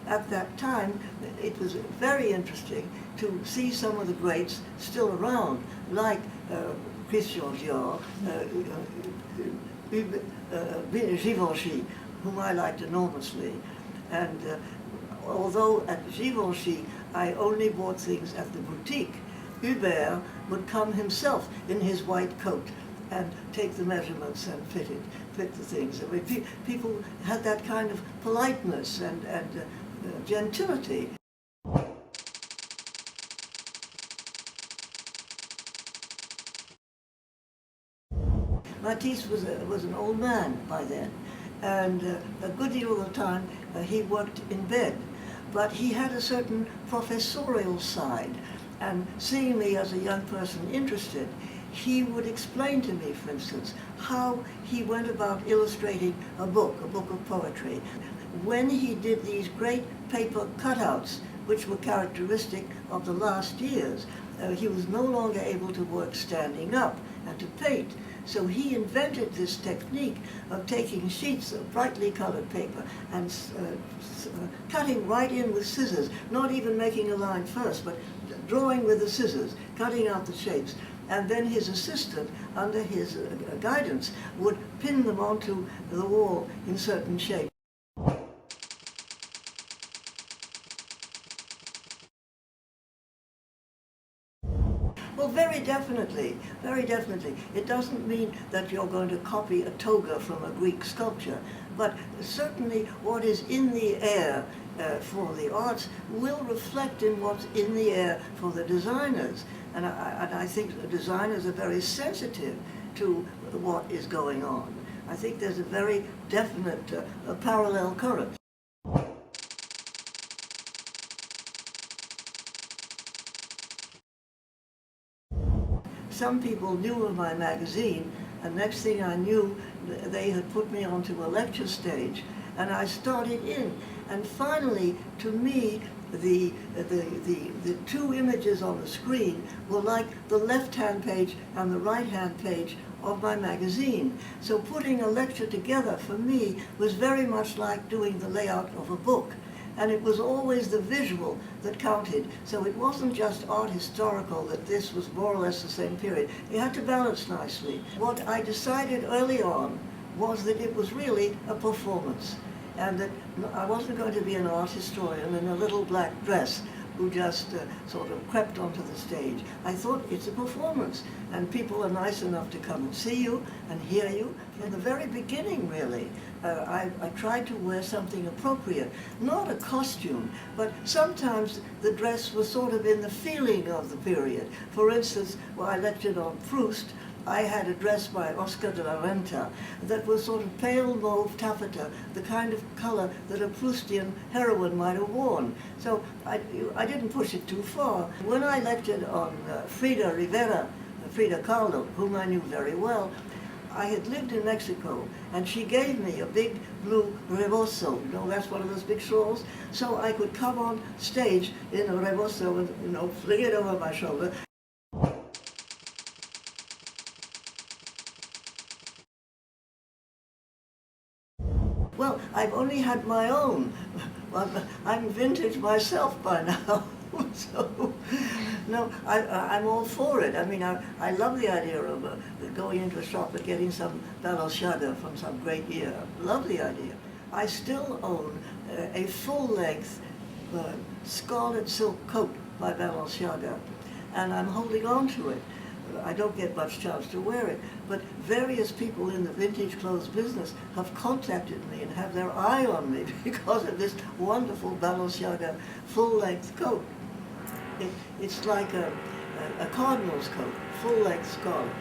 at that time, it was very interesting to see some of the greats still around, like Christian Dior, Givenchy, whom I liked enormously. And although at Givenchy I only bought things at the boutique, Hubert would come himself in his white coat and take the measurements and fit the things. I mean, people had that kind of politeness and gentility. Matisse was an old man by then, and a good deal of the time he worked in bed. But he had a certain professorial side, and seeing me as a young person interested, he would explain to me, for instance, how he went about illustrating a book of poetry. When he did these great paper cutouts, which were characteristic of the last years, he was no longer able to work standing up and to paint. So he invented this technique of taking sheets of brightly colored paper and cutting right in with scissors, not even making a line first, but drawing with the scissors, cutting out the shapes. And then his assistant, under his guidance, would pin them onto the wall in certain shapes. Well, very definitely, very definitely. It doesn't mean that you're going to copy a toga from a Greek sculpture, but certainly what is in the air for the arts will reflect in what's in the air for the designers. And I think the designers are very sensitive to what is going on. I think there's a very definite parallel current. Some people knew of my magazine, and next thing I knew, they had put me onto a lecture stage, and I started in. And finally, to me, the two images on the screen were like the left-hand page and the right-hand page of my magazine. So putting a lecture together for me was very much like doing the layout of a book. And it was always the visual that counted. So it wasn't just art historical, that this was more or less the same period. You had to balance nicely. What I decided early on was that it was really a performance, and that I wasn't going to be an art historian in a little black dress who just sort of crept onto the stage. I thought it's a performance, and people are nice enough to come and see you and hear you. From the very beginning, really, I tried to wear something appropriate, not a costume, but sometimes the dress was sort of in the feeling of the period. For instance, when I lectured on Proust, I had a dress by Oscar de la Renta that was sort of pale mauve taffeta, the kind of color that a Proustian heroine might have worn. So I didn't push it too far. When I lectured on Frida Kahlo, whom I knew very well, I had lived in Mexico, and she gave me a big blue rebozo. You know, that's one of those big shawls. So I could come on stage in a rebozo and, you know, fling it over my shoulder. Well, I've only had my own. I'm vintage myself by now. So, no, I'm all for it. I mean, I love the idea of going into a shop and getting some Balenciaga from some great year. Love the idea. I still own a full-length scarlet silk coat by Balenciaga, and I'm holding on to it. I don't get much chance to wear it, but various people in the vintage clothes business have contacted me and have their eye on me because of this wonderful Balenciaga full-length coat. It's like a cardinal's coat, full-length scarlet.